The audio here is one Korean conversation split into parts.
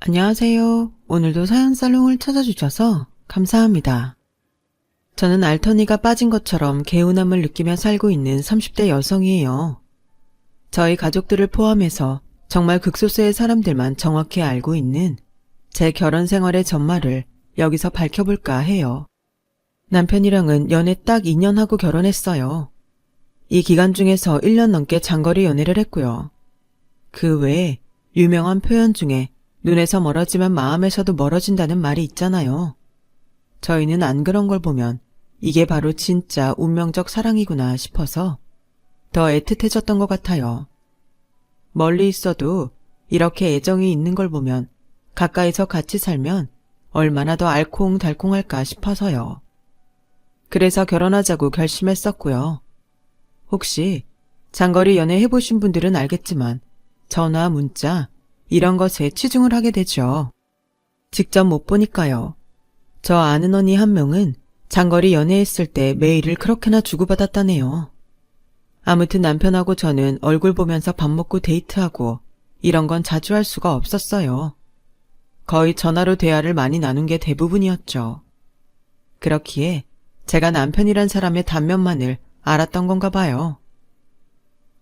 안녕하세요. 오늘도 사연살롱을 찾아주셔서 감사합니다. 저는 알터니가 빠진 것처럼 개운함을 느끼며 살고 있는 30대 여성이에요. 저희 가족들을 포함해서 정말 극소수의 사람들만 정확히 알고 있는 제 결혼 생활의 전말을 여기서 밝혀볼까 해요. 남편이랑은 연애 딱 2년 하고 결혼했어요. 이 기간 중에서 1년 넘게 장거리 연애를 했고요. 그 외에 유명한 표현 중에 눈에서 멀어지면 마음에서도 멀어진다는 말이 있잖아요. 저희는 안 그런 걸 보면 이게 바로 진짜 운명적 사랑이구나 싶어서 더 애틋해졌던 것 같아요. 멀리 있어도 이렇게 애정이 있는 걸 보면 가까이서 같이 살면 얼마나 더 알콩달콩할까 싶어서요. 그래서 결혼하자고 결심했었고요. 혹시 장거리 연애 해보신 분들은 알겠지만 전화, 문자 이런 것에 치중을 하게 되죠. 직접 못 보니까요. 저 아는 언니 한 명은 장거리 연애했을 때 메일을 그렇게나 주고받았다네요. 아무튼 남편하고 저는 얼굴 보면서 밥 먹고 데이트하고 이런 건 자주 할 수가 없었어요. 거의 전화로 대화를 많이 나눈 게 대부분이었죠. 그렇기에 제가 남편이란 사람의 단면만을 알았던 건가 봐요.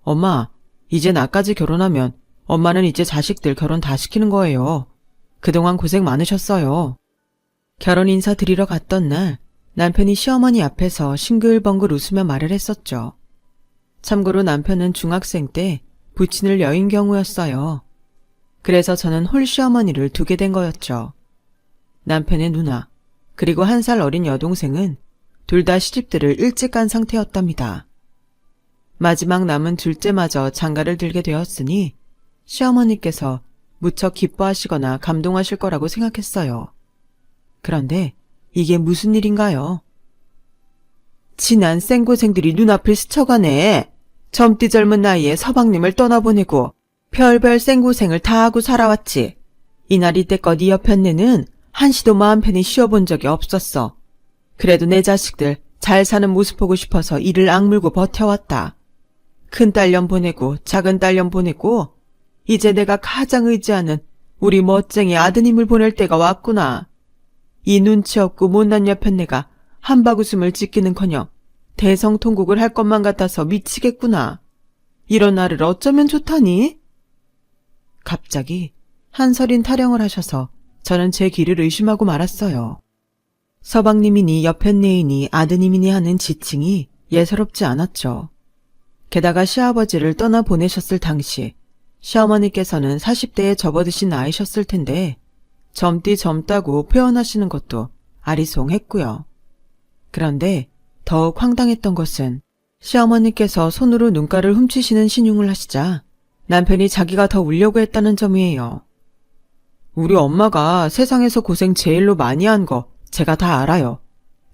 엄마, 이제 나까지 결혼하면 엄마는 이제 자식들 결혼 다 시키는 거예요. 그동안 고생 많으셨어요. 결혼 인사 드리러 갔던 날 남편이 시어머니 앞에서 싱글벙글 웃으며 말을 했었죠. 참고로 남편은 중학생 때 부친을 여인 경우였어요. 그래서 저는 홀 시어머니를 두게 된 거였죠. 남편의 누나, 그리고 1살 어린 여동생은 둘 다 시집들을 일찍 간 상태였답니다. 마지막 남은 둘째마저 장가를 들게 되었으니 시어머니께서 무척 기뻐하시거나 감동하실 거라고 생각했어요. 그런데 이게 무슨 일인가요? 지난 생고생들이 눈앞을 스쳐가네. 젊디 젊은 나이에 서방님을 떠나보내고 별별 생고생을 다 하고 살아왔지. 이날 이때껏 이 여편네는 한시도 마음 편히 쉬어본 적이 없었어. 그래도 내 자식들 잘 사는 모습 보고 싶어서 이를 악물고 버텨왔다. 큰 딸년 보내고 작은 딸년 보내고 이제 내가 가장 의지하는 우리 멋쟁이 아드님을 보낼 때가 왔구나. 이 눈치 없고 못난 여편네가 한바구음을 짓기는커녕 대성통곡을 할 것만 같아서 미치겠구나. 이런 나를 어쩌면 좋다니? 갑자기 한서린 타령을 하셔서 저는 제 귀를 의심하고 말았어요. 서방님이니 여편네이니 아드님이니 하는 지칭이 예사롭지 않았죠. 게다가 시아버지를 떠나보내셨을 당시 시어머니께서는 40대에 접어드신 나이셨을 텐데 젊디 젊다고 표현하시는 것도 아리송했고요. 그런데 더욱 황당했던 것은 시어머니께서 손으로 눈가를 훔치시는 신용을 하시자 남편이 자기가 더 울려고 했다는 점이에요. 우리 엄마가 세상에서 고생 제일로 많이 한 거 제가 다 알아요.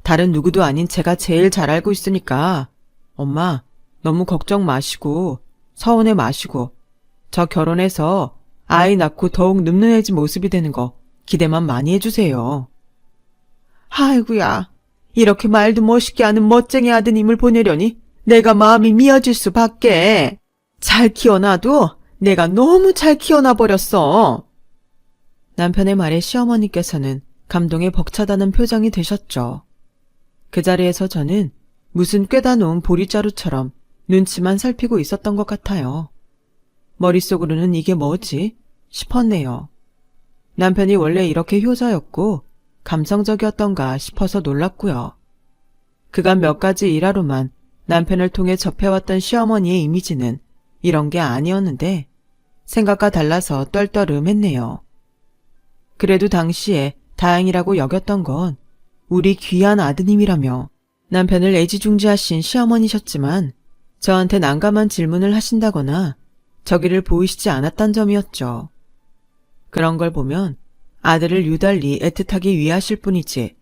다른 누구도 아닌 제가 제일 잘 알고 있으니까 엄마 너무 걱정 마시고 서운해 마시고 저 결혼해서 아이 낳고 더욱 늠름해진 모습이 되는 거 기대만 많이 해주세요. 아이고야, 이렇게 말도 멋있게 하는 멋쟁이 아드님을 보내려니 내가 마음이 미어질 수밖에. 잘 키워놔도 내가 너무 잘 키워놔버렸어. 남편의 말에 시어머니께서는 감동에 벅차다는 표정이 되셨죠. 그 자리에서 저는 무슨 꿰다 놓은 보리자루처럼 눈치만 살피고 있었던 것 같아요. 머릿속으로는 이게 뭐지? 싶었네요. 남편이 원래 이렇게 효자였고 감성적이었던가 싶어서 놀랐고요. 그간 몇 가지 일화로만 남편을 통해 접해왔던 시어머니의 이미지는 이런 게 아니었는데 생각과 달라서 떨떠름했네요. 그래도 당시에 다행이라고 여겼던 건 우리 귀한 아드님이라며 남편을 애지중지하신 시어머니셨지만 저한테 난감한 질문을 하신다거나 저기를 보이시지 않았단 점이었죠. 그런 걸 보면 아들을 유달리 애틋하게 위하실 뿐이지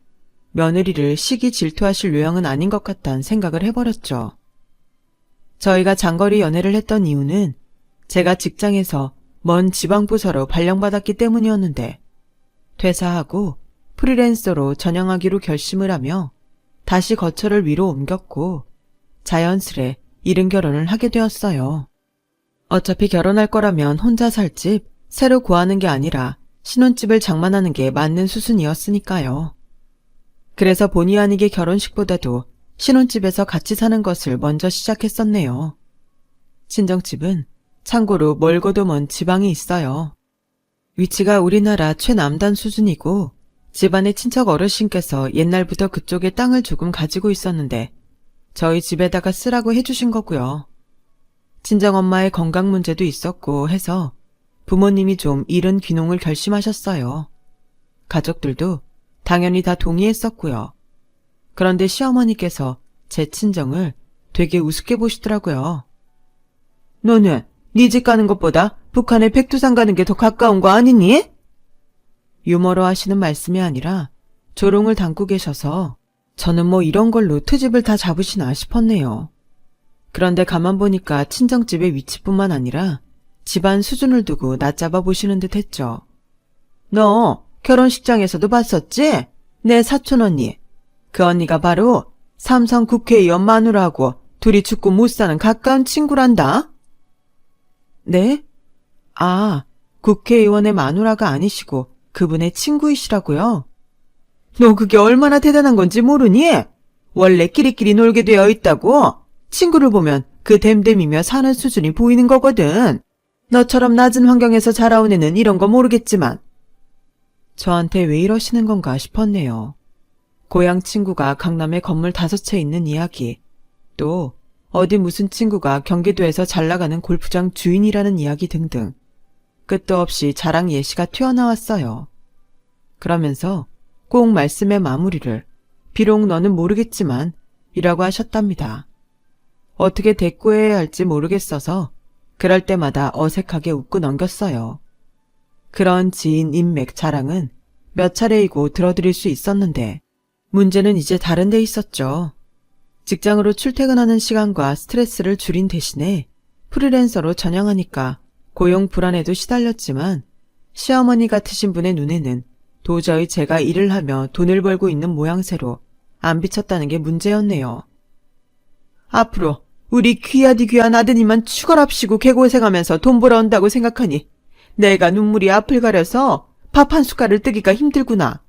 며느리를 시기 질투하실 요양은 아닌 것 같다는 생각을 해버렸죠. 저희가 장거리 연애를 했던 이유는 제가 직장에서 먼 지방부서로 발령받았기 때문이었는데 퇴사하고 프리랜서로 전향하기로 결심을 하며 다시 거처를 위로 옮겼고 자연스레 이른 결혼을 하게 되었어요. 어차피 결혼할 거라면 혼자 살 집 새로 구하는 게 아니라 신혼집을 장만하는 게 맞는 수순이었으니까요. 그래서 본의 아니게 결혼식보다도 신혼집에서 같이 사는 것을 먼저 시작했었네요. 친정집은 참고로 멀고도 먼 지방에 있어요. 위치가 우리나라 최남단 수준이고 집안의 친척 어르신께서 옛날부터 그쪽에 땅을 조금 가지고 있었는데 저희 집에다가 쓰라고 해주신 거고요. 친정엄마의 건강 문제도 있었고 해서 부모님이 좀 이른 귀농을 결심하셨어요. 가족들도 당연히 다 동의했었고요. 그런데 시어머니께서 제 친정을 되게 우습게 보시더라고요. 너는 네 집 가는 것보다 북한의 백두산 가는 게 더 가까운 거 아니니? 유머로 하시는 말씀이 아니라 조롱을 담고 계셔서 저는 뭐 이런 걸로 트집을 다 잡으시나 싶었네요. 그런데 가만 보니까 친정집의 위치뿐만 아니라 집안 수준을 두고 낮잡아 보시는 듯 했죠. 너 결혼식장에서도 봤었지? 내 사촌 언니. 그 언니가 바로 삼성 국회의원 마누라하고 둘이 죽고 못 사는 가까운 친구란다. 네? 아, 국회의원의 마누라가 아니시고 그분의 친구이시라고요? 너 그게 얼마나 대단한 건지 모르니? 원래 끼리끼리 놀게 되어 있다고? 친구를 보면 그 댐댐이며 사는 수준이 보이는 거거든. 너처럼 낮은 환경에서 자라온 애는 이런 거 모르겠지만. 저한테 왜 이러시는 건가 싶었네요. 고향 친구가 강남에 건물 5채 있는 이야기, 또 어디 무슨 친구가 경기도에서 잘나가는 골프장 주인이라는 이야기 등등 끝도 없이 자랑 예시가 튀어나왔어요. 그러면서 꼭 말씀의 마무리를 비록 너는 모르겠지만 이라고 하셨답니다. 어떻게 대꾸해야 할지 모르겠어서 그럴 때마다 어색하게 웃고 넘겼어요. 그런 지인 인맥 자랑은 몇 차례이고 들어드릴 수 있었는데 문제는 이제 다른 데 있었죠. 직장으로 출퇴근하는 시간과 스트레스를 줄인 대신에 프리랜서로 전향하니까 고용 불안에도 시달렸지만 시어머니 같으신 분의 눈에는 도저히 제가 일을 하며 돈을 벌고 있는 모양새로 안 비쳤다는 게 문제였네요. 앞으로 우리 귀하디 귀한 아드님만 축월합시고 개고생하면서 돈 벌어온다고 생각하니 내가 눈물이 앞을 가려서 밥 한 숟갈을 뜨기가 힘들구나.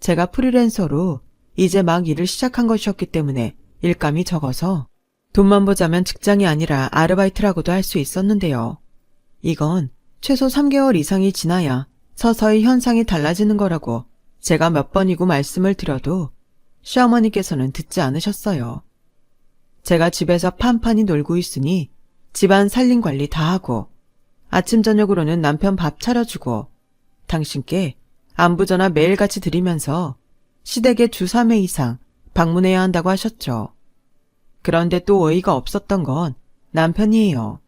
제가 프리랜서로 이제 막 일을 시작한 것이었기 때문에 일감이 적어서 돈만 보자면 직장이 아니라 아르바이트라고도 할 수 있었는데요. 이건 최소 3개월 이상이 지나야 서서히 현상이 달라지는 거라고 제가 몇 번이고 말씀을 드려도 시어머니께서는 듣지 않으셨어요. 제가 집에서 판판히 놀고 있으니 집안 살림 관리 다 하고 아침 저녁으로는 남편 밥 차려주고 당신께 안부전화 매일같이 드리면서 시댁에 주 3회 이상 방문해야 한다고 하셨죠. 그런데 또 어이가 없었던 건 남편이에요.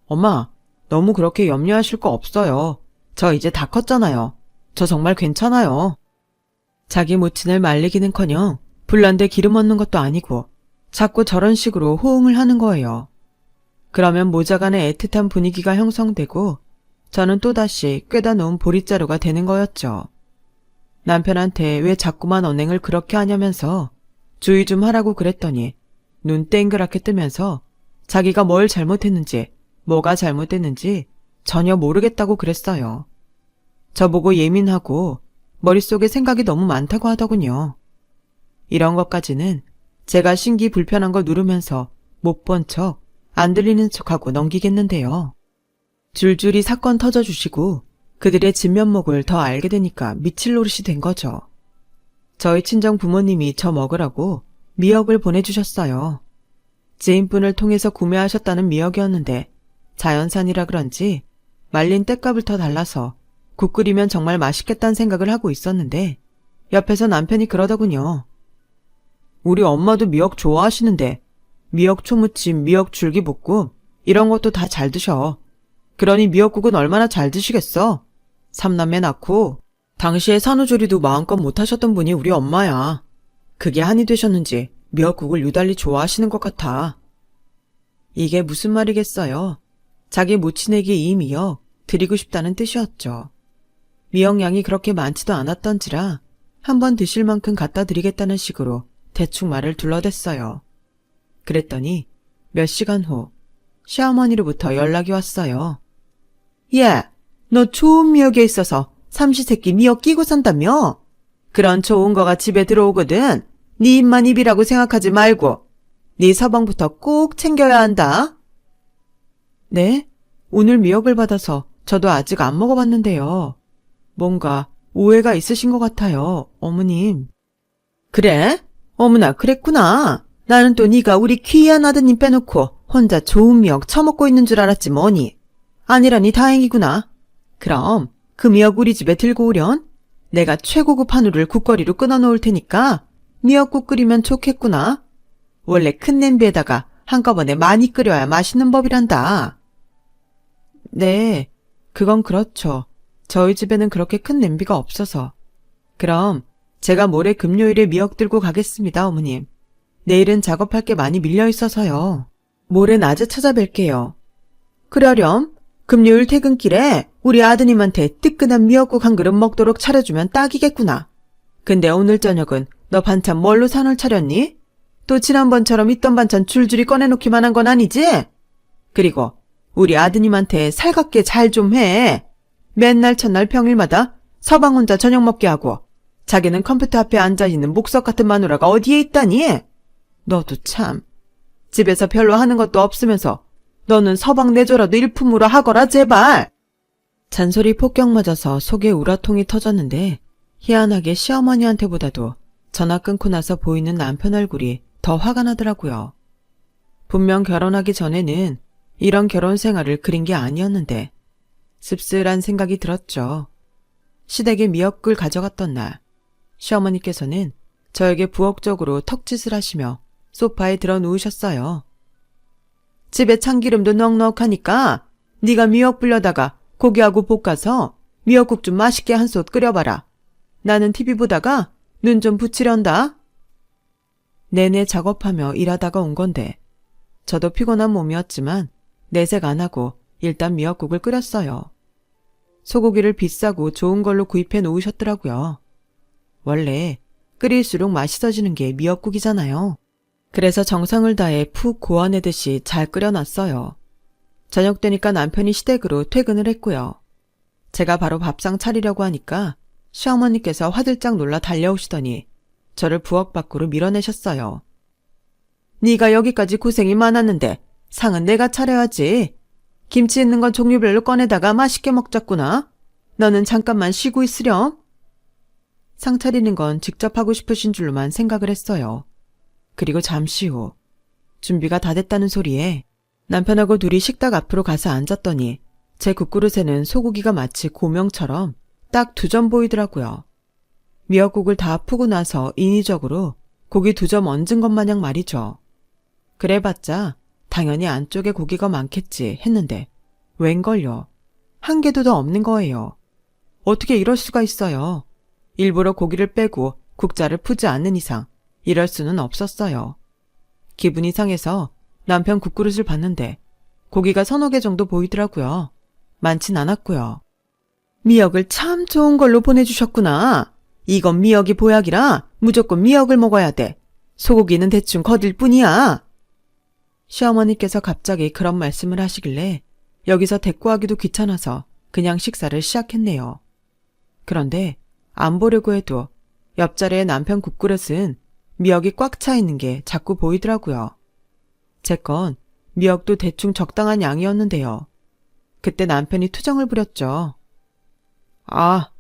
엄마, 너무 그렇게 염려하실 거 없어요. 저 이제 다 컸잖아요. 저 정말 괜찮아요. 자기 모친을 말리기는커녕 불난데 기름 얻는 것도 아니고 자꾸 저런 식으로 호응을 하는 거예요. 그러면 모자간의 애틋한 분위기가 형성되고 저는 또다시 꿰다 놓은 보릿자루가 되는 거였죠. 남편한테 왜 자꾸만 언행을 그렇게 하냐면서 주의 좀 하라고 그랬더니 눈 땡그랗게 뜨면서 자기가 뭘 잘못했는지 뭐가 잘못됐는지 전혀 모르겠다고 그랬어요. 저보고 예민하고 머릿속에 생각이 너무 많다고 하더군요. 이런 것까지는 제가 신기 불편한 걸 누르면서 못 본 척, 안 들리는 척하고 넘기겠는데요. 줄줄이 사건 터져주시고 그들의 진면목을 더 알게 되니까 미칠 노릇이 된 거죠. 저희 친정 부모님이 저 먹으라고 미역을 보내주셨어요. 지인분을 통해서 구매하셨다는 미역이었는데 자연산이라 그런지 말린 땔감을 더 달라서 국 끓이면 정말 맛있겠다는 생각을 하고 있었는데 옆에서 남편이 그러더군요. 우리 엄마도 미역 좋아하시는데 미역 초무침, 미역 줄기볶음 이런 것도 다 잘 드셔. 그러니 미역국은 얼마나 잘 드시겠어? 삼남매 낳고 당시에 산후조리도 마음껏 못하셨던 분이 우리 엄마야. 그게 한이 되셨는지 미역국을 유달리 좋아하시는 것 같아. 이게 무슨 말이겠어요? 자기 모친에게 이 미역 드리고 싶다는 뜻이었죠. 미역량이 그렇게 많지도 않았던지라 한번 드실 만큼 갖다 드리겠다는 식으로 대충 말을 둘러댔어요. 그랬더니 몇 시간 후 시어머니로부터 연락이 왔어요. 야, 너 좋은 미역에 있어서 삼시세끼 미역 끼고 산다며? 그런 좋은 거가 집에 들어오거든. 네 입만 입이라고 생각하지 말고 네 서방부터 꼭 챙겨야 한다. 네? 오늘 미역을 받아서 저도 아직 안 먹어봤는데요. 뭔가 오해가 있으신 것 같아요, 어머님. 그래? 어머나 그랬구나. 나는 또 네가 우리 귀한 아드님 빼놓고 혼자 좋은 미역 처먹고 있는 줄 알았지 뭐니. 아니라니 다행이구나. 그럼 그 미역 우리 집에 들고 오련? 내가 최고급 한우를 국거리로 끊어놓을 테니까 미역국 끓이면 좋겠구나. 원래 큰 냄비에다가 한꺼번에 많이 끓여야 맛있는 법이란다. 네, 그건 그렇죠. 저희 집에는 그렇게 큰 냄비가 없어서. 그럼 제가 모레 금요일에 미역 들고 가겠습니다, 어머님. 내일은 작업할 게 많이 밀려 있어서요. 모레 낮에 찾아뵐게요. 그러렴. 금요일 퇴근길에 우리 아드님한테 뜨끈한 미역국 한 그릇 먹도록 차려주면 딱이겠구나. 근데 오늘 저녁은 너 반찬 뭘로 산을 차렸니? 또 지난번처럼 있던 반찬 줄줄이 꺼내놓기만 한 건 아니지? 그리고 우리 아드님한테 살갑게 잘 좀 해. 맨날 첫날 평일마다 서방 혼자 저녁 먹게 하고 자기는 컴퓨터 앞에 앉아있는 목석 같은 마누라가 어디에 있다니? 너도 참. 집에서 별로 하는 것도 없으면서 너는 서방 내조라도 일품으로 하거라 제발. 잔소리 폭격 맞아서 속에 우라통이 터졌는데 희한하게 시어머니한테보다도 전화 끊고 나서 보이는 남편 얼굴이 더 화가 나더라고요. 분명 결혼하기 전에는 이런 결혼 생활을 그린 게 아니었는데 씁쓸한 생각이 들었죠. 시댁에 미역을 가져갔던 날 시어머니께서는 저에게 부엌적으로 턱짓을 하시며 소파에 들어 누우셨어요. 집에 참기름도 넉넉하니까 네가 미역 불려다가 고기하고 볶아서 미역국 좀 맛있게 한 솥 끓여봐라. 나는 TV 보다가 눈 좀 붙이련다. 내내 작업하며 일하다가 온 건데 저도 피곤한 몸이었지만 내색 안 하고 일단 미역국을 끓였어요. 소고기를 비싸고 좋은 걸로 구입해 놓으셨더라고요. 원래 끓일수록 맛있어지는 게 미역국이잖아요. 그래서 정성을 다해 푹 고아내듯이 잘 끓여놨어요. 저녁 되니까 남편이 시댁으로 퇴근을 했고요. 제가 바로 밥상 차리려고 하니까 시어머니께서 화들짝 놀라 달려오시더니 저를 부엌 밖으로 밀어내셨어요. 네가 여기까지 고생이 많았는데 상은 내가 차려야지. 김치 있는 건 종류별로 꺼내다가 맛있게 먹자꾸나. 너는 잠깐만 쉬고 있으렴. 상 차리는 건 직접 하고 싶으신 줄로만 생각을 했어요. 그리고 잠시 후 준비가 다 됐다는 소리에 남편하고 둘이 식탁 앞으로 가서 앉았더니 제 국그릇에는 소고기가 마치 고명처럼 딱 2점 보이더라고요. 미역국을 다 푸고 나서 인위적으로 고기 2점 얹은 것 마냥 말이죠. 그래봤자 당연히 안쪽에 고기가 많겠지 했는데 웬걸요. 한 개도 더 없는 거예요. 어떻게 이럴 수가 있어요. 일부러 고기를 빼고 국자를 푸지 않는 이상 이럴 수는 없었어요. 기분이 상해서 남편 국그릇을 봤는데 고기가 3-4개 정도 보이더라고요. 많진 않았고요. 미역을 참 좋은 걸로 보내주셨구나. 이건 미역이 보약이라 무조건 미역을 먹어야 돼. 소고기는 대충 거들 뿐이야. 시어머니께서 갑자기 그런 말씀을 하시길래 여기서 대꾸하기도 귀찮아서 그냥 식사를 시작했네요. 그런데 안 보려고 해도 옆자리에 남편 국그릇은 미역이 꽉 차 있는 게 자꾸 보이더라고요. 제 건 미역도 대충 적당한 양이었는데요. 그때 남편이 투정을 부렸죠. 아,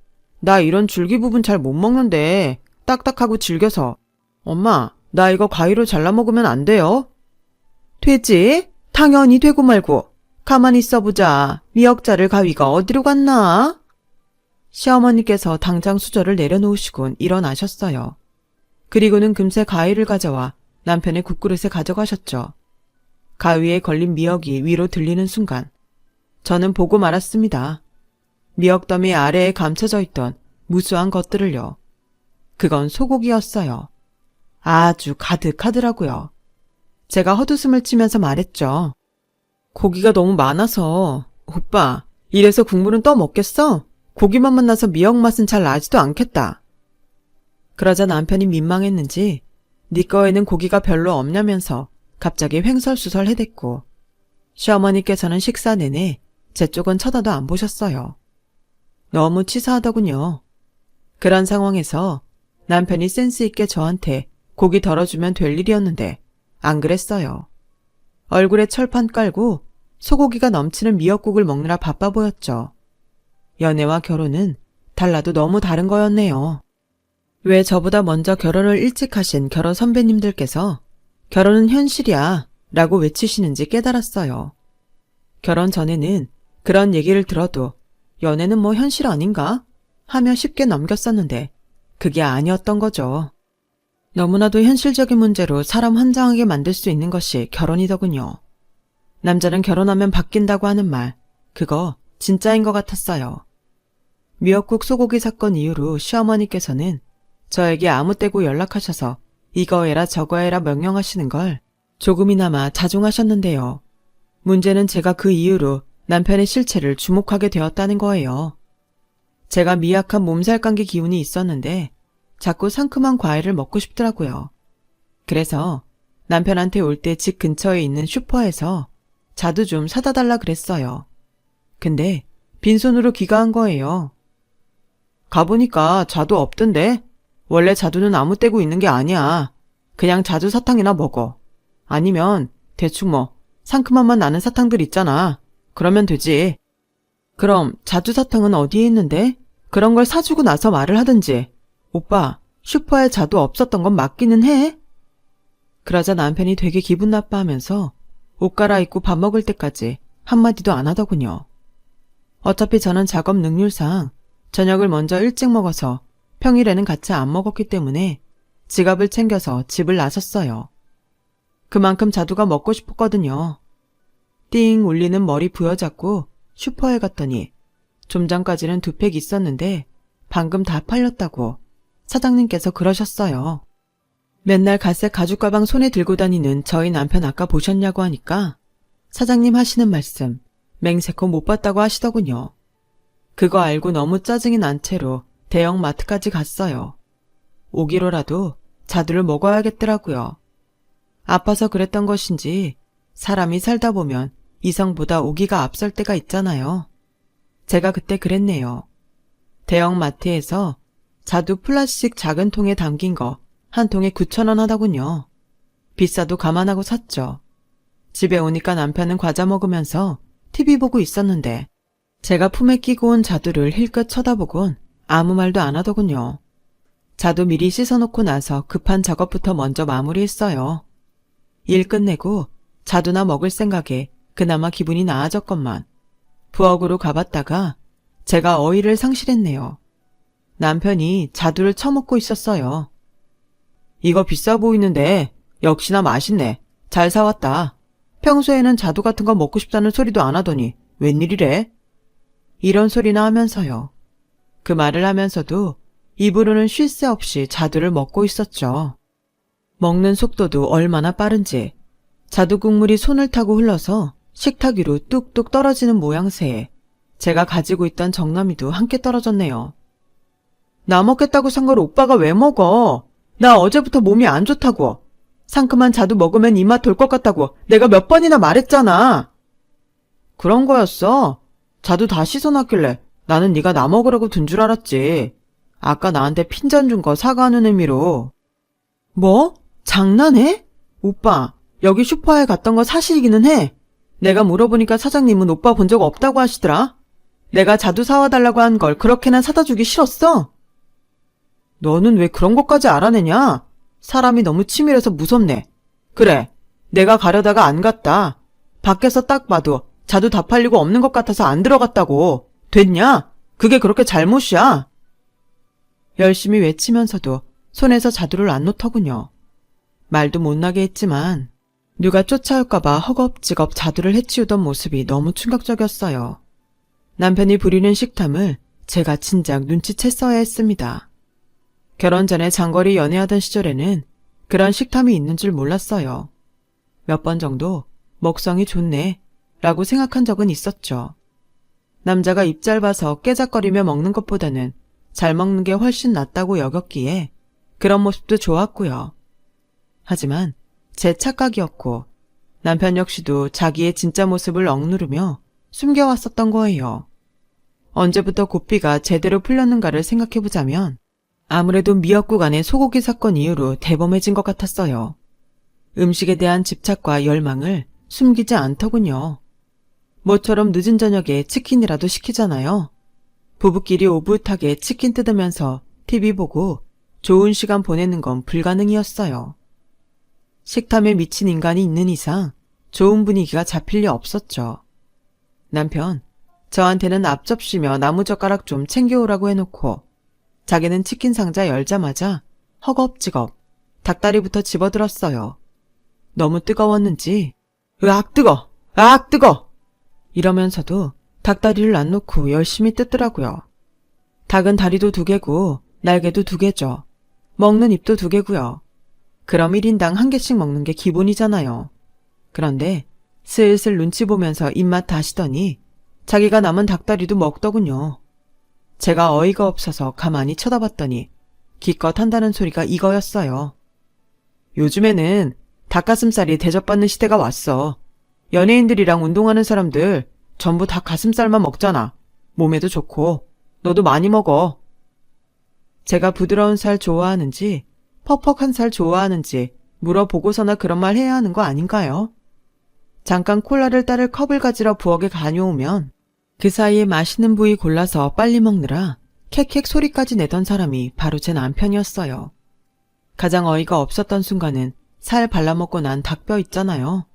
나 이런 줄기 부분 잘 못 먹는데 딱딱하고 질겨서. 엄마, 나 이거 가위로 잘라 먹으면 안 돼요? 되지? 당연히 되고 말고. 가만히 있어보자. 미역자를 가위가 어디로 갔나? 시어머니께서 당장 수저를 내려놓으시곤 일어나셨어요. 그리고는 금세 가위를 가져와 남편의 국그릇에 가져가셨죠. 가위에 걸린 미역이 위로 들리는 순간 저는 보고 말았습니다. 미역더미 아래에 감춰져 있던 무수한 것들을요. 그건 소고기였어요. 아주 가득하더라고요. 제가 헛웃음을 치면서 말했죠. 고기가 너무 많아서. 오빠, 이래서 국물은 떠 먹겠어? 고기만 만나서 미역 맛은 잘 나지도 않겠다. 그러자 남편이 민망했는지 네 거에는 고기가 별로 없냐면서 갑자기 횡설수설 해댔고 시어머니께서는 식사 내내 제 쪽은 쳐다도 안 보셨어요. 너무 치사하더군요. 그런 상황에서 남편이 센스 있게 저한테 고기 덜어주면 될 일이었는데 안 그랬어요. 얼굴에 철판 깔고 소고기가 넘치는 미역국을 먹느라 바빠 보였죠. 연애와 결혼은 달라도 너무 다른 거였네요. 왜 저보다 먼저 결혼을 일찍 하신 결혼 선배님들께서 결혼은 현실이야 라고 외치시는지 깨달았어요. 결혼 전에는 그런 얘기를 들어도 연애는 뭐 현실 아닌가? 하며 쉽게 넘겼었는데 그게 아니었던 거죠. 너무나도 현실적인 문제로 사람 환장하게 만들 수 있는 것이 결혼이더군요. 남자는 결혼하면 바뀐다고 하는 말, 그거 진짜인 것 같았어요. 미역국 소고기 사건 이후로 시어머니께서는 저에게 아무 때고 연락하셔서 이거 해라 저거 해라 명령하시는 걸 조금이나마 자중하셨는데요. 문제는 제가 그 이후로 남편의 실체를 주목하게 되었다는 거예요. 제가 미약한 몸살감기 기운이 있었는데 자꾸 상큼한 과일을 먹고 싶더라고요. 그래서 남편한테 올 때 집 근처에 있는 슈퍼에서 자두 좀 사다 달라 그랬어요. 근데 빈손으로 귀가한 거예요. 가보니까 자두 없던데? 원래 자두는 아무 때고 있는 게 아니야. 그냥 자두 사탕이나 먹어. 아니면 대충 뭐 상큼한 맛 나는 사탕들 있잖아. 그러면 되지. 그럼 자두 사탕은 어디에 있는데? 그런 걸 사주고 나서 말을 하든지. 오빠, 슈퍼에 자두 없었던 건 맞기는 해? 그러자 남편이 되게 기분 나빠하면서 옷 갈아입고 밥 먹을 때까지 한마디도 안 하더군요. 어차피 저는 작업 능률상 저녁을 먼저 일찍 먹어서 평일에는 같이 안 먹었기 때문에 지갑을 챙겨서 집을 나섰어요. 그만큼 자두가 먹고 싶었거든요. 띵 울리는 머리 부여잡고 슈퍼에 갔더니 좀 전까지는 2팩 있었는데 방금 다 팔렸다고 사장님께서 그러셨어요. 맨날 갈색 가죽 가방 손에 들고 다니는 저희 남편 아까 보셨냐고 하니까 사장님 하시는 말씀 맹세코 못 봤다고 하시더군요. 그거 알고 너무 짜증이 난 채로 대형 마트까지 갔어요. 5kg라도 자두를 먹어야겠더라고요. 아파서 그랬던 것인지 사람이 살다 보면 이성보다 오기가 앞설 때가 있잖아요. 제가 그때 그랬네요. 대형 마트에서 자두 플라스틱 작은 통에 담긴 거 한 통에 9,000원 하더군요. 비싸도 감안하고 샀죠. 집에 오니까 남편은 과자 먹으면서 TV 보고 있었는데 제가 품에 끼고 온 자두를 힐끗 쳐다보곤 아무 말도 안 하더군요. 자두 미리 씻어놓고 나서 급한 작업부터 먼저 마무리했어요. 일 끝내고 자두나 먹을 생각에 그나마 기분이 나아졌건만 부엌으로 가봤다가 제가 어이를 상실했네요. 남편이 자두를 처먹고 있었어요. 이거 비싸 보이는데 역시나 맛있네. 잘 사왔다. 평소에는 자두 같은 거 먹고 싶다는 소리도 안 하더니 웬일이래? 이런 소리나 하면서요. 그 말을 하면서도 입으로는 쉴 새 없이 자두를 먹고 있었죠. 먹는 속도도 얼마나 빠른지 자두 국물이 손을 타고 흘러서 식탁 위로 뚝뚝 떨어지는 모양새에 제가 가지고 있던 정남이도 함께 떨어졌네요. 나 먹겠다고 산 걸 오빠가 왜 먹어? 나 어제부터 몸이 안 좋다고. 상큼한 자두 먹으면 입맛 돌 것 같다고 내가 몇 번이나 말했잖아. 그런 거였어? 자두 다 씻어놨길래 나는 네가 나 먹으라고 둔 줄 알았지. 아까 나한테 핀잔 준 거 사과하는 의미로. 뭐? 장난해? 오빠, 여기 슈퍼에 갔던 거 사실이기는 해. 내가 물어보니까 사장님은 오빠 본 적 없다고 하시더라. 내가 자두 사와 달라고 한 걸 그렇게나 사다 주기 싫었어? 너는 왜 그런 것까지 알아내냐? 사람이 너무 치밀해서 무섭네. 그래, 내가 가려다가 안 갔다. 밖에서 딱 봐도 자두 다 팔리고 없는 것 같아서 안 들어갔다고. 됐냐? 그게 그렇게 잘못이야. 열심히 외치면서도 손에서 자두를 안 놓더군요. 말도 못나게 했지만 누가 쫓아올까봐 허겁지겁 자두를 해치우던 모습이 너무 충격적이었어요. 남편이 부리는 식탐을 제가 진작 눈치챘어야 했습니다. 결혼 전에 장거리 연애하던 시절에는 그런 식탐이 있는 줄 몰랐어요. 몇 번 정도 먹성이 좋네 라고 생각한 적은 있었죠. 남자가 입 짧아서 깨작거리며 먹는 것보다는 잘 먹는 게 훨씬 낫다고 여겼기에 그런 모습도 좋았고요. 하지만 제 착각이었고 남편 역시도 자기의 진짜 모습을 억누르며 숨겨왔었던 거예요. 언제부터 고삐가 제대로 풀렸는가를 생각해보자면 아무래도 미역국 안의 소고기 사건 이후로 대범해진 것 같았어요. 음식에 대한 집착과 열망을 숨기지 않더군요. 모처럼 늦은 저녁에 치킨이라도 시키잖아요. 부부끼리 오붓하게 치킨 뜯으면서 TV 보고 좋은 시간 보내는 건 불가능이었어요. 식탐에 미친 인간이 있는 이상 좋은 분위기가 잡힐 리 없었죠. 남편, 저한테는 앞접시며 나무젓가락 좀 챙겨오라고 해놓고 자기는 치킨 상자 열자마자 허겁지겁 닭다리부터 집어들었어요. 너무 뜨거웠는지 으악 뜨거! 으악 뜨거! 이러면서도 닭다리를 안 놓고 열심히 뜯더라고요. 닭은 다리도 2개고 날개도 2개죠. 먹는 입도 2개고요. 그럼 1인당 1개씩 먹는 게 기본이잖아요. 그런데 슬슬 눈치 보면서 입맛 다시더니 자기가 남은 닭다리도 먹더군요. 제가 어이가 없어서 가만히 쳐다봤더니 기껏 한다는 소리가 이거였어요. 요즘에는 닭가슴살이 대접받는 시대가 왔어. 연예인들이랑 운동하는 사람들 전부 닭 가슴살만 먹잖아. 몸에도 좋고 너도 많이 먹어. 제가 부드러운 살 좋아하는지 퍽퍽한 살 좋아하는지 물어보고서나 그런 말 해야 하는 거 아닌가요? 잠깐 콜라를 따를 컵을 가지러 부엌에 다녀오면 그 사이에 맛있는 부위 골라서 빨리 먹느라 캑캑 소리까지 내던 사람이 바로 제 남편이었어요. 가장 어이가 없었던 순간은 살 발라먹고 난 닭뼈 있잖아요.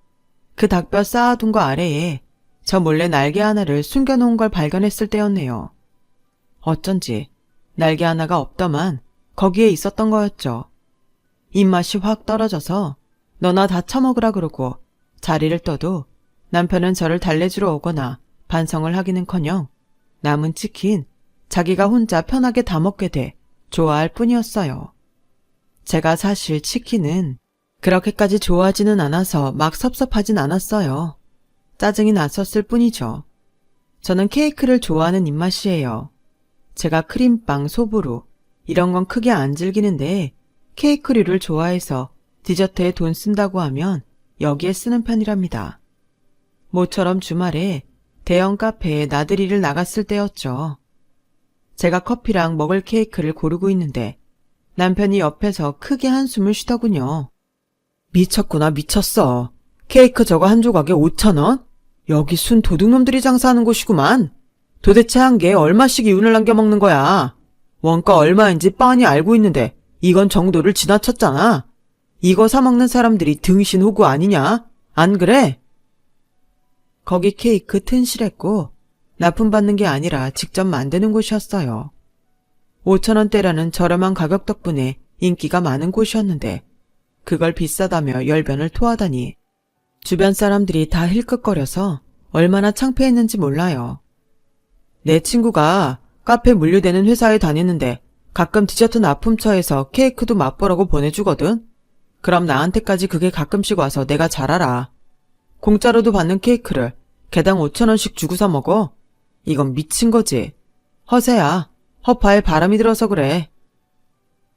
그 닭뼈 쌓아둔 거 아래에 저 몰래 날개 하나를 숨겨놓은 걸 발견했을 때였네요. 어쩐지 날개 하나가 없더만 거기에 있었던 거였죠. 입맛이 확 떨어져서 너나 다 처먹으라 그러고 자리를 떠도 남편은 저를 달래주러 오거나 반성을 하기는커녕 남은 치킨 자기가 혼자 편하게 다 먹게 돼 좋아할 뿐이었어요. 제가 사실 치킨은 그렇게까지 좋아하지는 않아서 막 섭섭하진 않았어요. 짜증이 났었을 뿐이죠. 저는 케이크를 좋아하는 입맛이에요. 제가 크림빵, 소보루 이런 건 크게 안 즐기는데 케이크류를 좋아해서 디저트에 돈 쓴다고 하면 여기에 쓰는 편이랍니다. 모처럼 주말에 대형 카페에 나들이를 나갔을 때였죠. 제가 커피랑 먹을 케이크를 고르고 있는데 남편이 옆에서 크게 한숨을 쉬더군요. 미쳤구나 미쳤어. 케이크 저거 한 조각에 5,000원? 여기 순 도둑놈들이 장사하는 곳이구만. 도대체 한 개에 얼마씩 이윤을 남겨 먹는 거야. 원가 얼마인지 뻔히 알고 있는데 이건 정도를 지나쳤잖아. 이거 사 먹는 사람들이 등신 호구 아니냐? 안 그래? 거기 케이크 튼실했고 납품받는 게 아니라 직접 만드는 곳이었어요. 5,000원대라는 저렴한 가격 덕분에 인기가 많은 곳이었는데 그걸 비싸다며 열변을 토하다니 주변 사람들이 다 힐끗거려서 얼마나 창피했는지 몰라요. 내 친구가 카페 물류되는 회사에 다니는데 가끔 디저트 납품처에서 케이크도 맛보라고 보내주거든. 그럼 나한테까지 그게 가끔씩 와서 내가 잘 알아. 공짜로도 받는 케이크를 개당 5,000원씩 주고 사 먹어? 이건 미친 거지. 허세야. 허파에 바람이 들어서 그래.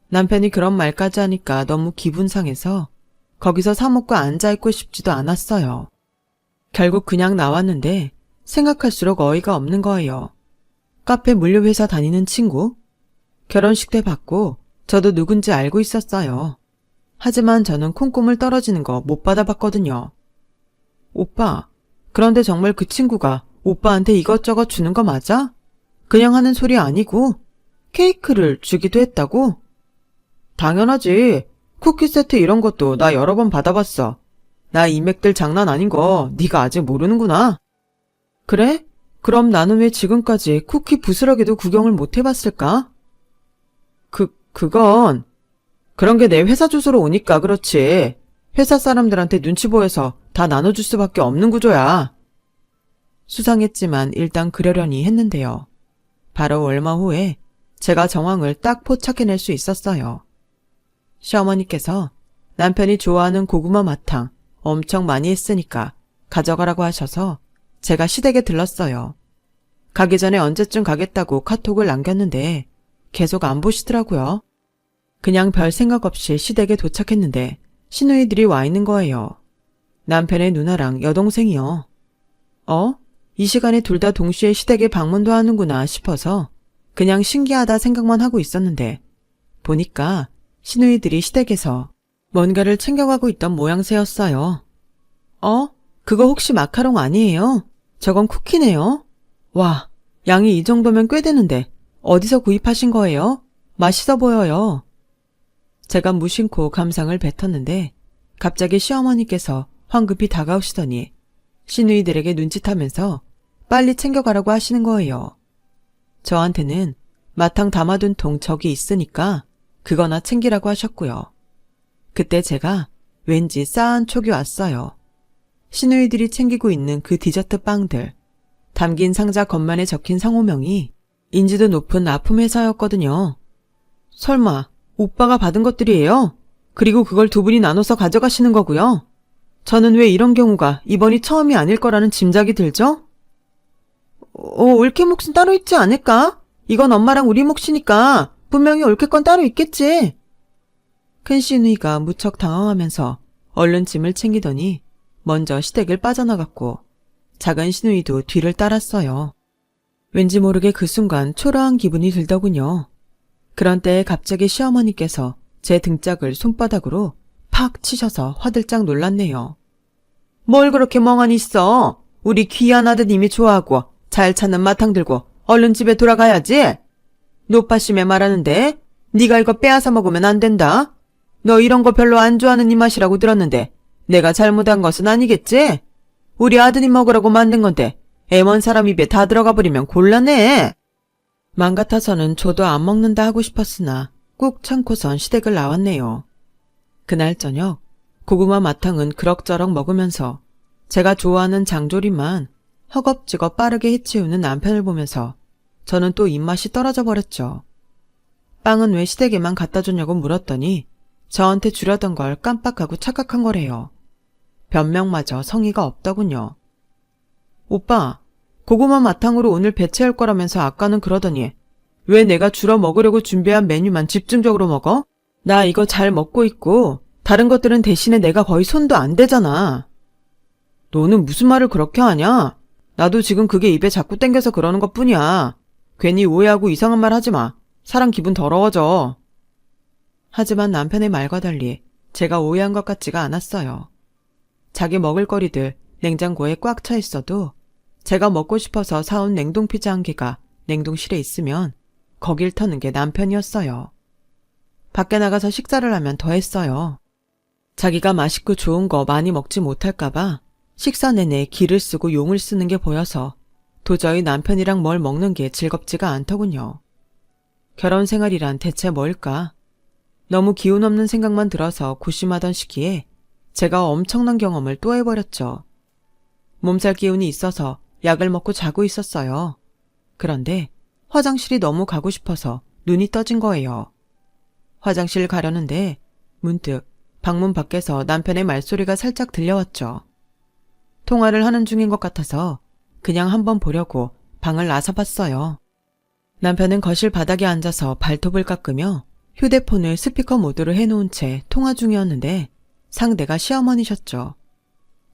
남편이 그런 말까지 하니까 너무 기분 상해서 거기서 사 먹고 앉아있고 싶지도 않았어요. 결국 그냥 나왔는데 생각할수록 어이가 없는 거예요. 카페 물류회사 다니는 친구? 결혼식 때 봤고 저도 누군지 알고 있었어요. 하지만 저는 콩고물 떨어지는 거 못 받아봤거든요. 오빠, 그런데 정말 그 친구가 오빠한테 이것저것 주는 거 맞아? 그냥 하는 소리 아니고 케이크를 주기도 했다고? 당연하지. 쿠키 세트 이런 것도 나 여러 번 받아봤어. 나 인맥들 장난 아닌 거 네가 아직 모르는구나. 그래? 그럼 나는 왜 지금까지 쿠키 부스러기도 구경을 못 해봤을까? 그건 그런 게 내 회사 주소로 오니까 그렇지. 회사 사람들한테 눈치 보여서 다 나눠줄 수밖에 없는 구조야. 수상했지만 일단 그러려니 했는데요. 바로 얼마 후에 제가 정황을 딱 포착해낼 수 있었어요. 시어머니께서 남편이 좋아하는 고구마 마탕 엄청 많이 했으니까 가져가라고 하셔서 제가 시댁에 들렀어요. 가기 전에 언제쯤 가겠다고 카톡을 남겼는데 계속 안 보시더라고요. 그냥 별 생각 없이 시댁에 도착했는데 시누이들이 와 있는 거예요. 남편의 누나랑 여동생이요. 이 시간에 둘 다 동시에 시댁에 방문도 하는구나 싶어서 그냥 신기하다 생각만 하고 있었는데 보니까 시누이들이 시댁에서 뭔가를 챙겨가고 있던 모양새였어요. 그거 혹시 마카롱 아니에요? 저건 쿠키네요. 와, 양이 이 정도면 꽤 되는데 어디서 구입하신 거예요? 맛있어 보여요. 제가 무심코 감상을 뱉었는데 갑자기 시어머니께서 황급히 다가오시더니 시누이들에게 눈짓하면서 빨리 챙겨가라고 하시는 거예요. 저한테는 마탕 담아둔 통 저기 있으니까 그거나 챙기라고 하셨고요. 그때 제가 왠지 싸한 촉이 왔어요. 시누이들이 챙기고 있는 그 디저트 빵들, 담긴 상자 겉만에 적힌 상호명이 인지도 높은 납품회사였거든요. 설마 오빠가 받은 것들이에요? 그리고 그걸 두 분이 나눠서 가져가시는 거고요? 저는 왜 이런 경우가 이번이 처음이 아닐 거라는 짐작이 들죠? 올케 몫은 따로 있지 않을까? 이건 엄마랑 우리 몫이니까 분명히 올케 건 따로 있겠지. 큰 시누이가 무척 당황하면서 얼른 짐을 챙기더니 먼저 시댁을 빠져나갔고 작은 시누이도 뒤를 따랐어요. 왠지 모르게 그 순간 초라한 기분이 들더군요. 그런 때에 갑자기 시어머니께서 제 등짝을 손바닥으로 팍 치셔서 화들짝 놀랐네요. 뭘 그렇게 멍하니 있어? 우리 귀한 아드님이 좋아하고 잘 찾는 마탕 들고 얼른 집에 돌아가야지. 노파심에 말하는데 네가 이거 빼앗아 먹으면 안 된다. 너 이런 거 별로 안 좋아하는 이 맛이라고 들었는데 내가 잘못한 것은 아니겠지? 우리 아드님 먹으라고 만든 건데 애먼 사람 입에 다 들어가 버리면 곤란해. 맘 같아서는 저도 안 먹는다 하고 싶었으나 꾹 참고선 시댁을 나왔네요. 그날 저녁 고구마 마탕은 그럭저럭 먹으면서 제가 좋아하는 장조림만 허겁지겁 빠르게 해치우는 남편을 보면서 저는 또 입맛이 떨어져 버렸죠. 빵은 왜 시댁에만 갖다 줬냐고 물었더니 저한테 주려던 걸 깜빡하고 착각한 거래요. 변명마저 성의가 없더군요. 오빠, 고구마 마탕으로 오늘 배채할 거라면서 아까는 그러더니 왜 내가 주러 먹으려고 준비한 메뉴만 집중적으로 먹어? 나 이거 잘 먹고 있고 다른 것들은 대신에 내가 거의 손도 안 대잖아. 너는 무슨 말을 그렇게 하냐? 나도 지금 그게 입에 자꾸 땡겨서 그러는 것뿐이야. 괜히 오해하고 이상한 말 하지 마. 사람 기분 더러워져. 하지만 남편의 말과 달리 제가 오해한 것 같지가 않았어요. 자기 먹을 거리들 냉장고에 꽉 차 있어도 제가 먹고 싶어서 사온 냉동 피자 한 개가 냉동실에 있으면 거길 터는 게 남편이었어요. 밖에 나가서 식사를 하면 더 했어요. 자기가 맛있고 좋은 거 많이 먹지 못할까봐 식사 내내 기를 쓰고 용을 쓰는 게 보여서 도저히 남편이랑 뭘 먹는 게 즐겁지가 않더군요. 결혼 생활이란 대체 뭘까? 너무 기운 없는 생각만 들어서 고심하던 시기에 제가 엄청난 경험을 또 해버렸죠. 몸살 기운이 있어서 약을 먹고 자고 있었어요. 그런데 화장실이 너무 가고 싶어서 눈이 떠진 거예요. 화장실 가려는데 문득 방문 밖에서 남편의 말소리가 살짝 들려왔죠. 통화를 하는 중인 것 같아서 그냥 한번 보려고 방을 나서봤어요. 남편은 거실 바닥에 앉아서 발톱을 깎으며 휴대폰을 스피커 모드로 해놓은 채 통화 중이었는데 상대가 시어머니셨죠.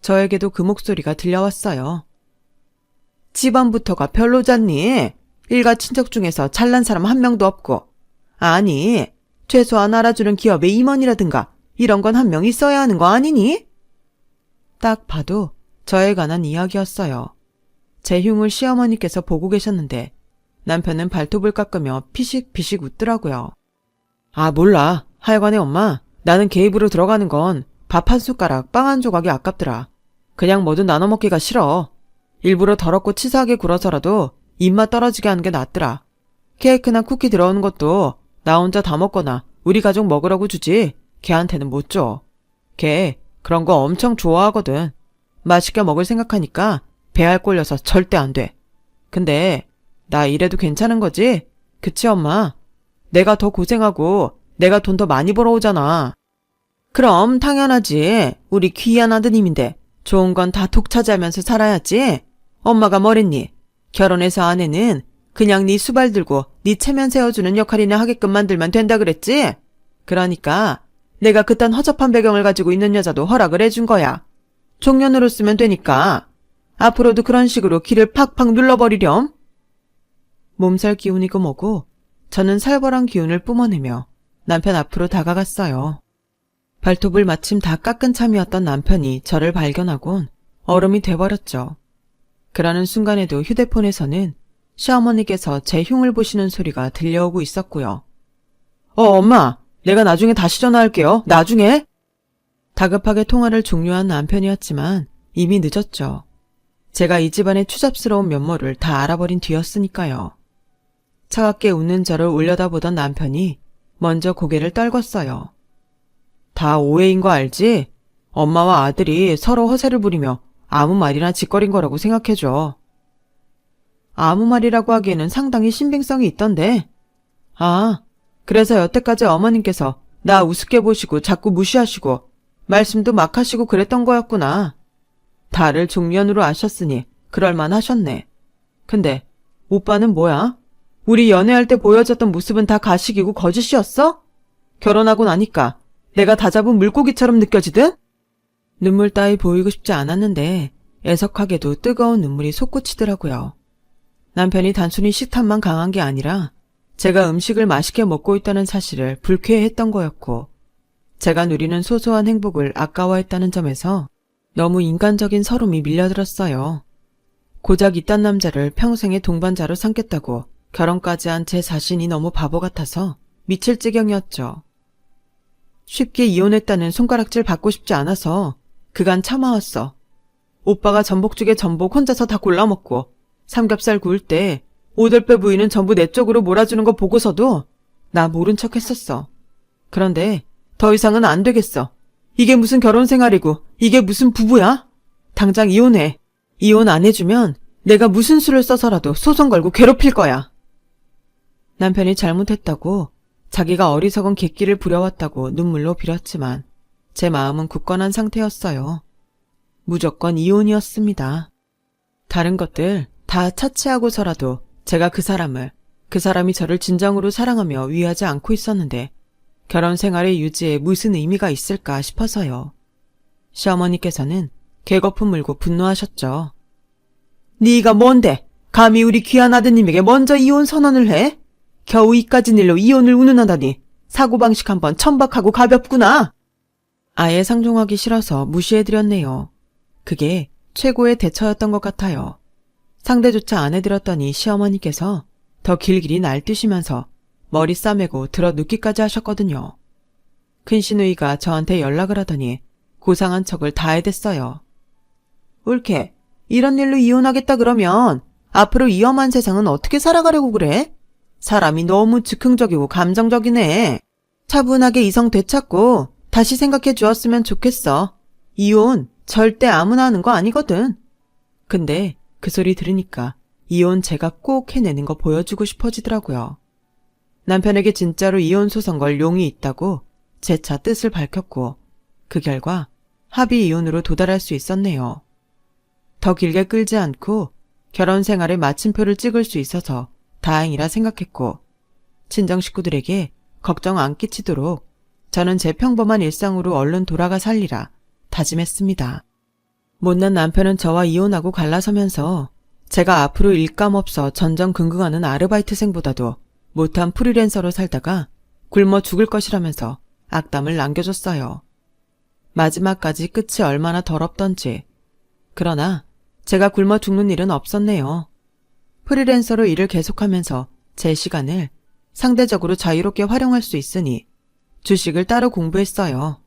저에게도 그 목소리가 들려왔어요. 집안부터가 별로잖니? 일가 친척 중에서 잘난 사람 한 명도 없고. 아니, 최소한 알아주는 기업의 임원이라든가 이런 건 한 명 있어야 하는 거 아니니? 딱 봐도 저에 관한 이야기였어요. 제 흉을 시어머니께서 보고 계셨는데 남편은 발톱을 깎으며 피식피식 웃더라고요. 아, 몰라. 하여간에 엄마, 나는 걔 입으로 들어가는 건 밥 한 숟가락, 빵 한 조각이 아깝더라. 그냥 뭐든 나눠 먹기가 싫어. 일부러 더럽고 치사하게 굴어서라도 입맛 떨어지게 하는 게 낫더라. 케이크나 쿠키 들어오는 것도 나 혼자 다 먹거나 우리 가족 먹으라고 주지 걔한테는 못 줘. 걔 그런 거 엄청 좋아하거든. 맛있게 먹을 생각하니까 배알 꼴려서 절대 안 돼. 근데 나 이래도 괜찮은 거지? 그치 엄마? 내가 더 고생하고 내가 돈 더 많이 벌어오잖아. 그럼 당연하지. 우리 귀한 아드님인데 좋은 건 다 독차지하면서 살아야지. 엄마가 뭐랬니? 결혼해서 아내는 그냥 네 수발 들고 네 체면 세워주는 역할이나 하게끔 만들면 된다 그랬지? 그러니까 내가 그딴 허접한 배경을 가지고 있는 여자도 허락을 해준 거야. 종년으로 쓰면 되니까. 앞으로도 그런 식으로 기를 팍팍 눌러버리렴. 몸살 기운이고 뭐고 저는 살벌한 기운을 뿜어내며 남편 앞으로 다가갔어요. 발톱을 마침 다 깎은 참이었던 남편이 저를 발견하곤 얼음이 돼버렸죠. 그러는 순간에도 휴대폰에서는 시어머니께서 제 흉을 보시는 소리가 들려오고 있었고요. 엄마, 내가 나중에 다시 전화할게요. 나중에. 다급하게 통화를 종료한 남편이었지만 이미 늦었죠. 제가 이 집안의 추잡스러운 면모를 다 알아버린 뒤였으니까요. 차갑게 웃는 저를 올려다보던 남편이 먼저 고개를 떨궜어요. 다 오해인 거 알지? 엄마와 아들이 서로 허세를 부리며 아무 말이나 짓거린 거라고 생각해줘. 아무 말이라고 하기에는 상당히 신빙성이 있던데. 아, 그래서 여태까지 어머님께서 나 우습게 보시고 자꾸 무시하시고 말씀도 막 하시고 그랬던 거였구나. 다를 종면으로 아셨으니 그럴만 하셨네. 근데 오빠는 뭐야? 우리 연애할 때 보여줬던 모습은 다 가식이고 거짓이었어? 결혼하고 나니까 내가 다 잡은 물고기처럼 느껴지든? 눈물 따위 보이고 싶지 않았는데 애석하게도 뜨거운 눈물이 솟구치더라고요. 남편이 단순히 식탐만 강한 게 아니라 제가 음식을 맛있게 먹고 있다는 사실을 불쾌해했던 거였고 제가 누리는 소소한 행복을 아까워했다는 점에서 너무 인간적인 서름이 밀려들었어요. 고작 이딴 남자를 평생의 동반자로 삼겠다고 결혼까지 한 제 자신이 너무 바보 같아서 미칠 지경이었죠. 쉽게 이혼했다는 손가락질 받고 싶지 않아서 그간 참아왔어. 오빠가 전복죽에 전복 혼자서 다 골라먹고 삼겹살 구울 때 오돌뼈 부위는 전부 내 쪽으로 몰아주는 거 보고서도 나 모른 척 했었어. 그런데 더 이상은 안 되겠어. 이게 무슨 결혼 생활이고 이게 무슨 부부야? 당장 이혼해. 이혼 안 해주면 내가 무슨 수를 써서라도 소송 걸고 괴롭힐 거야. 남편이 잘못했다고 자기가 어리석은 객기를 부려왔다고 눈물로 빌었지만 제 마음은 굳건한 상태였어요. 무조건 이혼이었습니다. 다른 것들 다 차치하고서라도 제가 그 사람이 저를 진정으로 사랑하며 위하지 않고 있었는데 결혼 생활의 유지에 무슨 의미가 있을까 싶어서요. 시어머니께서는 개거품 물고 분노하셨죠. 네가 뭔데? 감히 우리 귀한 아드님에게 먼저 이혼 선언을 해? 겨우 이까진 일로 이혼을 운운하다니 사고방식 한번 천박하고 가볍구나. 아예 상종하기 싫어서 무시해드렸네요. 그게 최고의 대처였던 것 같아요. 상대조차 안 해드렸더니 시어머니께서 더 길길이 날뛰시면서 머리 싸매고 들어 눕기까지 하셨거든요. 큰 시누이가 저한테 연락을 하더니 고상한 척을 다 해댔어요. 옳게 이런 일로 이혼하겠다 그러면 앞으로 이 험한 세상은 어떻게 살아가려고 그래? 사람이 너무 즉흥적이고 감정적이네. 차분하게 이성 되찾고 다시 생각해 주었으면 좋겠어. 이혼 절대 아무나 하는 거 아니거든. 근데 그 소리 들으니까 이혼 제가 꼭 해내는 거 보여주고 싶어지더라고요. 남편에게 진짜로 이혼 소송 걸 용이 있다고 재차 뜻을 밝혔고 그 결과 합의 이혼으로 도달할 수 있었네요. 더 길게 끌지 않고 결혼 생활에 마침표를 찍을 수 있어서 다행이라 생각했고 친정 식구들에게 걱정 안 끼치도록 저는 제 평범한 일상으로 얼른 돌아가 살리라 다짐했습니다. 못난 남편은 저와 이혼하고 갈라서면서 제가 앞으로 일감 없어 전전긍긍하는 아르바이트생보다도 못한 프리랜서로 살다가 굶어 죽을 것이라면서 악담을 남겨줬어요. 마지막까지 끝이 얼마나 더럽던지. 그러나 제가 굶어 죽는 일은 없었네요. 프리랜서로 일을 계속하면서 제 시간을 상대적으로 자유롭게 활용할 수 있으니 주식을 따로 공부했어요.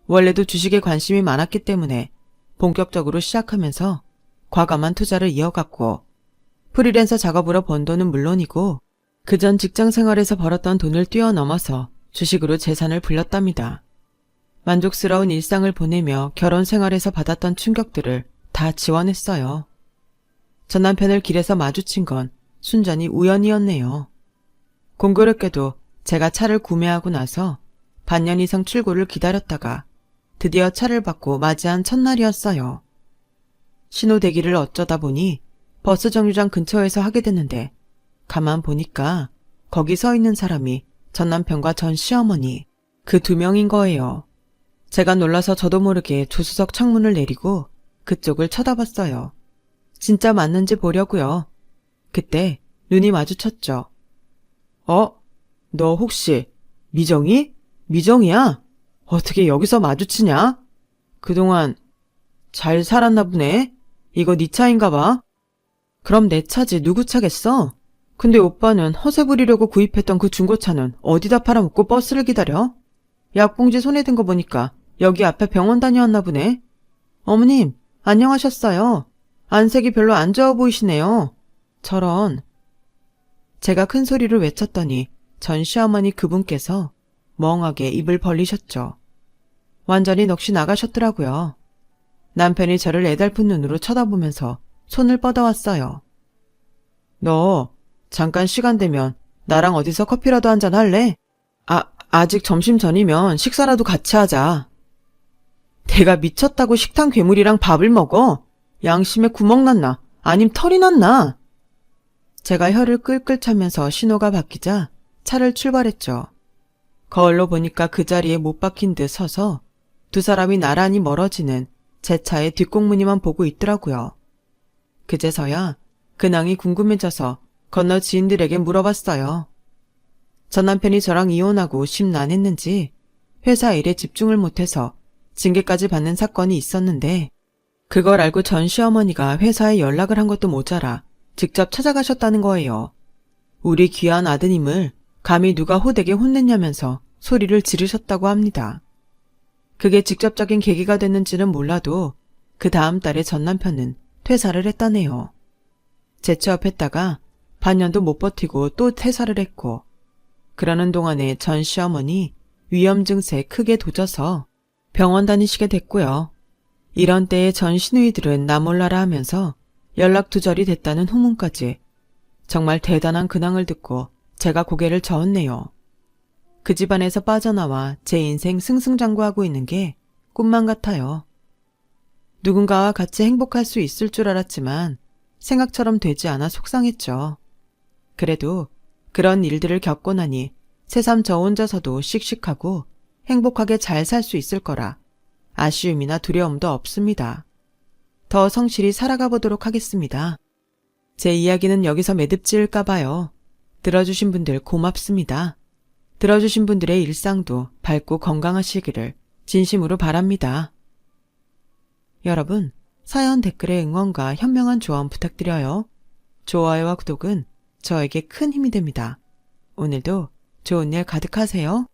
원래도 주식에 관심이 많았기 때문에 본격적으로 시작하면서 과감한 투자를 이어갔고 프리랜서 작업으로 번 돈은 물론이고 그전 직장 생활에서 벌었던 돈을 뛰어넘어서 주식으로 재산을 불렸답니다. 만족스러운 일상을 보내며 결혼 생활에서 받았던 충격들을 다 지원했어요. 전 남편을 길에서 마주친 건 순전히 우연이었네요. 공교롭게도 제가 차를 구매하고 나서 반년 이상 출고를 기다렸다가 드디어 차를 받고 맞이한 첫날이었어요. 신호 대기를 어쩌다 보니 버스 정류장 근처에서 하게 됐는데 가만 보니까 거기 서 있는 사람이 전 남편과 전 시어머니 그 두 명인 거예요. 제가 놀라서 저도 모르게 조수석 창문을 내리고 그쪽을 쳐다봤어요. 진짜 맞는지 보려고요. 그때 눈이 마주쳤죠. 너 혹시 미정이? 미정이야? 어떻게 여기서 마주치냐? 그동안 잘 살았나 보네. 이거 네 차인가 봐. 그럼 내 차지 누구 차겠어? 근데 오빠는 허세 부리려고 구입했던 그 중고차는 어디다 팔아먹고 버스를 기다려? 약봉지 손에 든 거 보니까 여기 앞에 병원 다녀왔나 보네. 어머님, 안녕하셨어요. 안색이 별로 안 좋아 보이시네요. 저런. 제가 큰 소리를 외쳤더니 전 시어머니 그분께서 멍하게 입을 벌리셨죠. 완전히 넋이 나가셨더라고요. 남편이 저를 애달픈 눈으로 쳐다보면서 손을 뻗어왔어요. 너 잠깐 시간 되면 나랑 어디서 커피라도 한잔 할래? 아직 점심 전이면 식사라도 같이 하자. 내가 미쳤다고 식당 괴물이랑 밥을 먹어? 양심에 구멍 났나? 아님 털이 났나? 제가 혀를 끌끌 차면서 신호가 바뀌자 차를 출발했죠. 거울로 보니까 그 자리에 못 박힌 듯 서서 두 사람이 나란히 멀어지는 제 차의 뒷공무니만 보고 있더라고요. 그제서야 근황이 궁금해져서 건너 지인들에게 물어봤어요. 전 남편이 저랑 이혼하고 심란했는지 회사 일에 집중을 못해서 징계까지 받는 사건이 있었는데 그걸 알고 전 시어머니가 회사에 연락을 한 것도 모자라 직접 찾아가셨다는 거예요. 우리 귀한 아드님을 감히 누가 호되게 혼냈냐면서 소리를 지르셨다고 합니다. 그게 직접적인 계기가 됐는지는 몰라도 그 다음 달에 전 남편은 퇴사를 했다네요. 재취업했다가 반년도 못 버티고 또 퇴사를 했고 그러는 동안에 전 시어머니 위염 증세에 크게 도져서 병원 다니시게 됐고요. 이런 때에 전 시누이들은 나 몰라라 하면서 연락 두절이 됐다는 후문까지 정말 대단한 근황을 듣고 제가 고개를 저었네요. 그 집안에서 빠져나와 제 인생 승승장구하고 있는 게 꿈만 같아요. 누군가와 같이 행복할 수 있을 줄 알았지만 생각처럼 되지 않아 속상했죠. 그래도 그런 일들을 겪고 나니 새삼 저 혼자서도 씩씩하고 행복하게 잘 살 수 있을 거라 아쉬움이나 두려움도 없습니다. 더 성실히 살아가 보도록 하겠습니다. 제 이야기는 여기서 매듭지을까 봐요. 들어주신 분들 고맙습니다. 들어주신 분들의 일상도 밝고 건강하시기를 진심으로 바랍니다. 여러분, 사연 댓글에 응원과 현명한 조언 부탁드려요. 좋아요와 구독은 저에게 큰 힘이 됩니다. 오늘도 좋은 일 가득하세요.